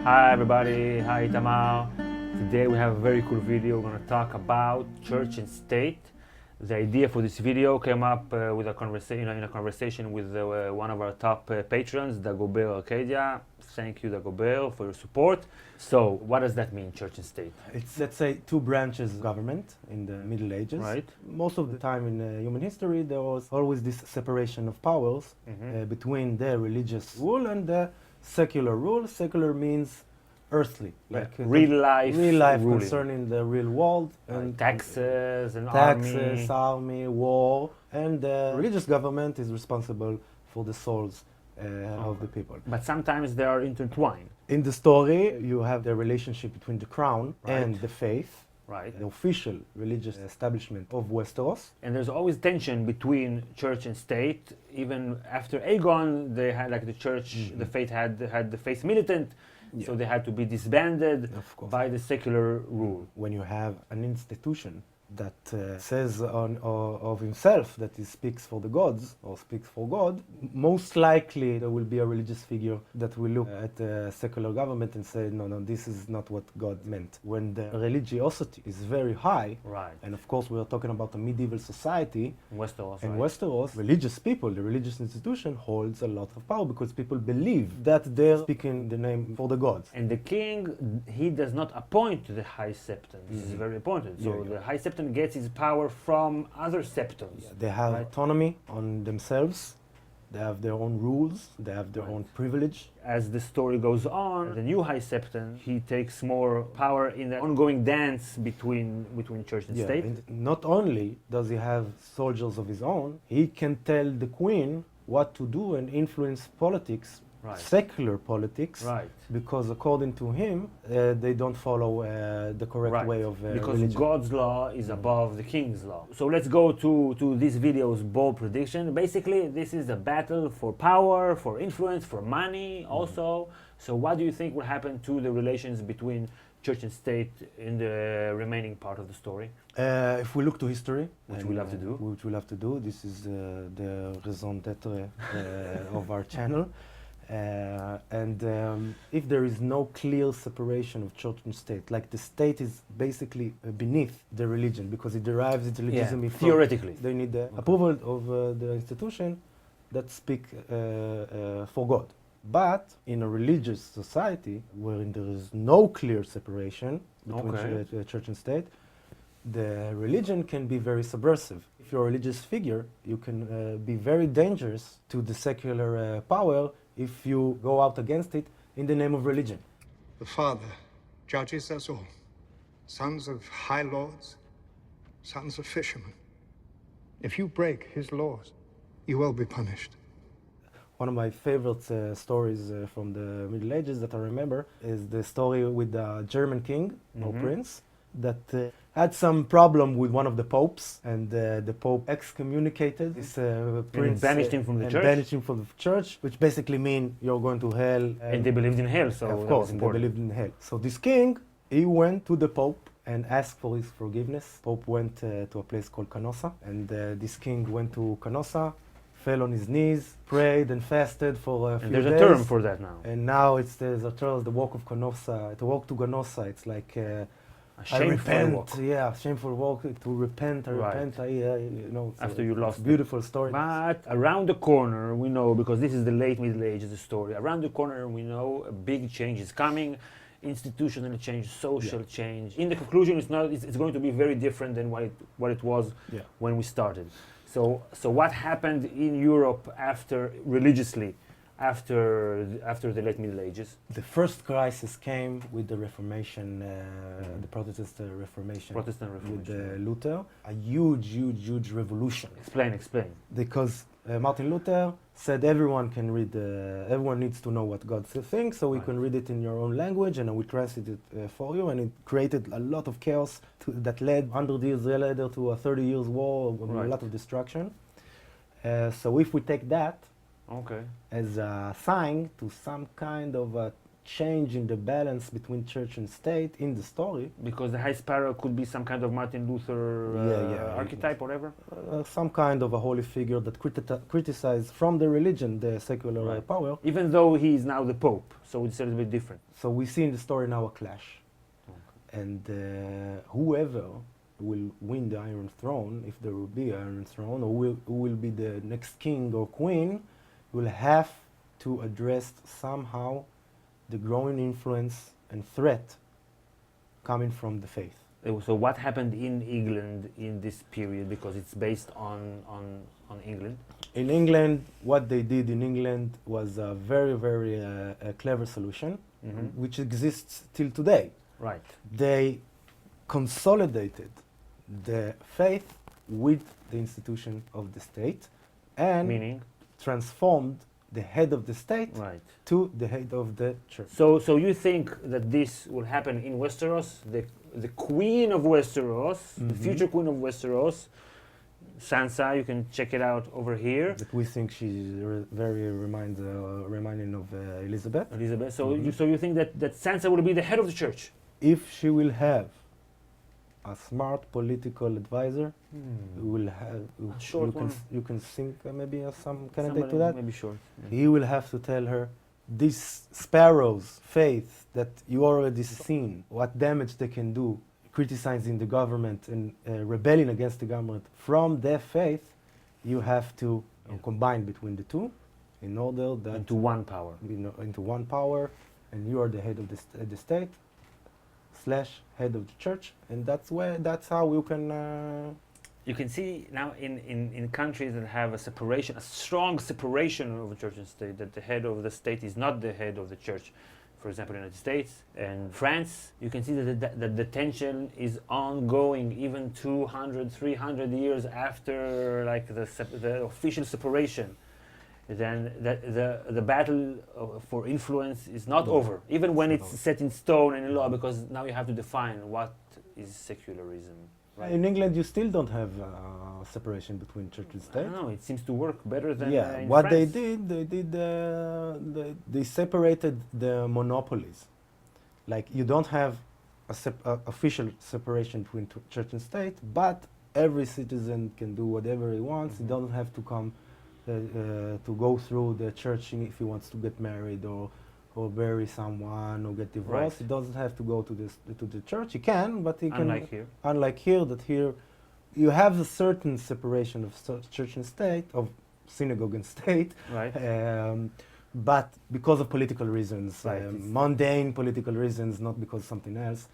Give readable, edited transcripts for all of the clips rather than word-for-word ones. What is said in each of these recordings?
Hi everybody, hi Tamar. Today we have a very cool video. We're going to talk about church and state. The idea for this video came up with a conversation, in a conversation with one of our top patrons, Dagobert Arcadia. Thank you, Dagobert, for your support. So, what does that mean, church and state? It's, let's say, two branches of government in the Middle Ages. Right. Most of the time in human history, there was always this separation of powers between the religious rule and the secular rule. Secular means earthly, like real life ruling. Concerning the real world, and taxes and army, war, and the religious government is responsible for the souls of the people. But sometimes they are intertwined. In the story, you have the relationship between the crown and the faith, the official religious establishment of Westeros. And there's always tension between church and state. Even after Aegon, they had like the church, the faith had the faith militant. So they had to be disbanded by the secular rule. When you have an institution that says of himself that he speaks for the gods or speaks for God, most likely there will be a religious figure that will look at the secular government and say, no, this is not what God meant. When the religiosity is very high, and of course we are talking about a medieval society, Westeros, religious people, the religious institution holds a lot of power because people believe that they're speaking the name for the gods. And the king, he does not appoint the high septon. This is very important. So the high septon gets his power from other septons. They have autonomy on themselves. They have their own rules. They have their own privilege. As the story goes on, the new high septon, he takes more power in the ongoing dance between church and state. And not only does he have soldiers of his own, he can tell the queen what to do and influence politics, secular politics, because according to him, they don't follow the correct way of because religion. God's law is above the king's law. So let's go to this video's bold prediction. Basically, this is a battle for power, for influence, for money also. So what do you think will happen to the relations between church and state in the remaining part of the story? If we look to history, which we'll have to do, this is the raison d'être of our channel. If there is no clear separation of church and state, like the state is basically beneath the religion because it derives its legitimacy from, theoretically. They need the approval of the institution that speak for God. But in a religious society wherein there is no clear separation between church and state, the religion can be very subversive. If you're a religious figure, you can be very dangerous to the secular power if you go out against it in the name of religion. The Father judges us all, sons of high lords, sons of fishermen. If you break his laws, you will be punished. One of my favorite stories from the Middle Ages that I remember is the story with the German king or prince that had some problem with one of the popes, and the pope excommunicated this prince, banished him from the church. Banished him from the church, which basically means you're going to hell. And they believed in hell, so of course, they believed in hell. So this king, he went to the pope and asked for his forgiveness. Pope went to a place called Canossa, and this king went to Canossa, fell on his knees, prayed and fasted for a few days. And there's a term for that now. And now there's a term, the walk of Canossa. To walk to Canossa, it's like shameful walk, to repent, after you lost beautiful story. But around the corner, we know, because this is the late Middle Ages story, around the corner we know a big change is coming, institutional change, social change. In the conclusion, it's going to be very different than what it was when we started. So what happened in Europe religiously after the late Middle Ages? The first crisis came with the Reformation, the Protestant Reformation. With Luther, a huge revolution. Explain. Because Martin Luther said everyone can read, everyone needs to know what God thinks, so we can read it in your own language, and we translate it for you, and it created a lot of chaos that led 100 years later to a 30 years war, a lot of destruction. So if we take that as a sign to some kind of a change in the balance between church and state in the story. Because the high sparrow could be some kind of Martin Luther archetype, whatever. Some kind of a holy figure that criticized from the religion the secular Right. power. Even though he is now the Pope, so it's a little bit different. So we see in the story now a clash. And whoever will win the Iron Throne, if there will be an Iron Throne, or who will be the next king or queen, will have to address somehow the growing influence and threat coming from the faith. So what happened in England in this period, because it's based on England? In England, what they did in England was a very, very a clever solution, which exists till today. Right. They consolidated the faith with the institution of the state and Meaning? transformed the head of the state Right. to the head of the church. So you think that this will happen in Westeros? The queen of Westeros, the future queen of Westeros, Sansa, you can check it out over here. But we think she's very reminding of Elizabeth. Elizabeth. So you think that Sansa will be the head of the church? If she will have a smart political advisor, will have short one. you can think maybe some candidate Somebody to that. Maybe short. He will have to tell her this sparrow's faith that you already seen, what damage they can do, criticizing the government and rebelling against the government. From their faith, you have to combine between the two in order that Into one power. into one power, and you are the head of the state / head of the church, and that's how you can. You can see now in countries that have a strong separation of church and state, that the head of the state is not the head of the church. For example, in the United States and France, you can see that the tension is ongoing even 200, 300 years after like the official separation. Then the battle for influence is not over, even when it's set in stone and in law, because now you have to define what is secularism. Right? In England, you still don't have separation between church and I state. don't know, it seems to work better than in What France. they separated the monopolies. Like you don't have a official separation between church and state, but every citizen can do whatever he wants. He doesn't have to come to go through the church if he wants to get married or bury someone or get divorced. Right. He doesn't have to go to the church. He can, but he can. Unlike here. Unlike here, that here you have a certain separation of church and state, of synagogue and state. Right. But because of political reasons, Right. mundane political reasons, not because something else,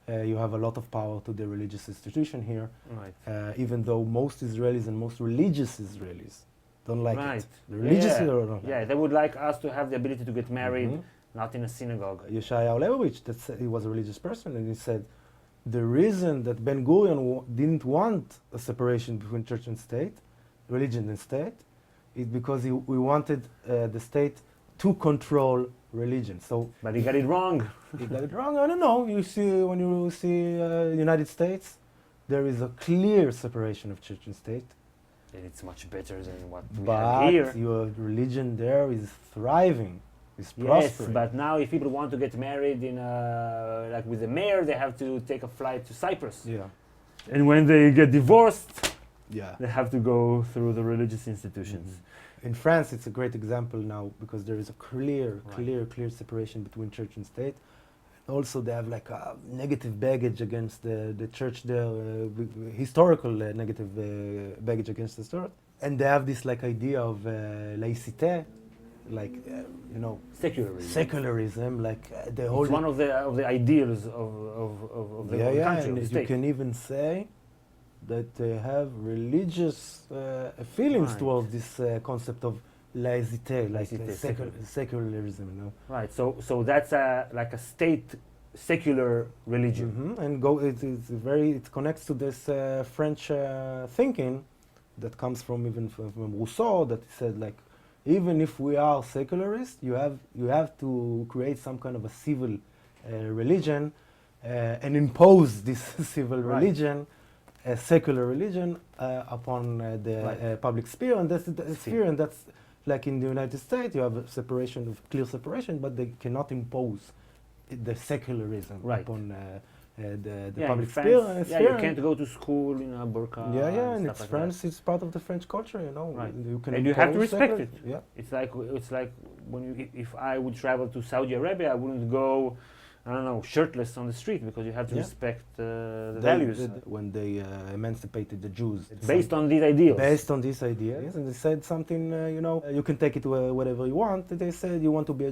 you have a lot of power to the religious institution here. Right. Even though most Israelis and most religious Israelis don't like Right. it. The religious Yeah. don't like Yeah, it. they would like us to have the ability to get married, not in a synagogue. Yeshayahu Leibowitz, he was a religious person, and he said the reason that Ben Gurion didn't want a separation between church and state, religion and state, is because we wanted the state to control religion. So But he got it wrong. he got it wrong. I don't know. You see, when you see United States, there is a clear separation of church and state. And it's much better than what we have But here. your religion there is thriving, is Yes, prospering. but now if people want to get married like with the mayor, they have to take a flight to Cyprus. Yeah, And when they get divorced, yeah. they have to go through the religious institutions. In France, it's a great example now because there is a clear separation between church and state. Also, they have like a negative baggage against the church there, historical negative baggage against the church. And they have this like idea of laïcité, like, secularism, like the whole... It's one of the ideals of the country, of and the you state. can even say that they have religious feelings Right. towards this concept of laïcité, like Laïcité, secularism, you know. Right, so that's like a state secular religion. And it connects to this French thinking that comes from Rousseau, that he said like, even if we are secularists, you have to create some kind of a civil religion and impose this civil Right. religion, a secular religion, upon the public sphere, and that's the sphere, and that's Like in the United States, you have a separation of clear separation, but they cannot impose the secularism Right. upon the Yeah, public in France, sphere. yeah, you can't go to school in a burqa. Yeah, and stuff it's like France. It's part of the French culture, you know. Right. You can And you have to impose respect it. Yeah. It's like when you, if I would travel to Saudi Arabia, I wouldn't go, I don't know, shirtless on the street, because you have to Yeah. respect the They- values when they emancipated the Jews, based on these ideals. based on this idea, yes, and they said something, you know, you can take it whatever you want. They said you want to be a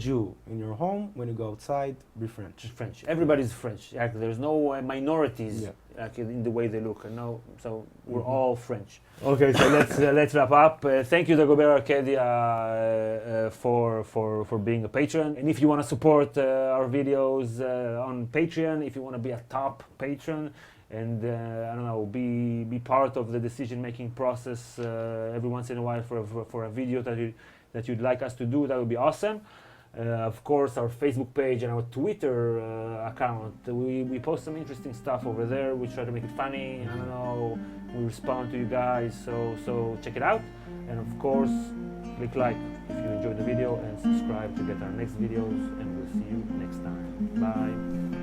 Jew in your home. When you go outside, be French. French. Everybody's French. Like, there's no minorities Yeah. like, in the way they look. No, so we're Mhm. all French. Okay, so let's wrap up. Thank you, Dagobert Arcadia, for being a patron. And if you want to support our videos on Patreon, if you want to be a top patron, and I don't know, be part of the decision-making process every once in a while for a video that you'd like us to do, that would be awesome. Of course, our Facebook page and our Twitter account, we post some interesting stuff over there. We try to make it funny. I don't know, we respond to you guys, so check it out. And of course, click like if you enjoyed the video, and subscribe to get our next videos, and we'll see you next time. Bye.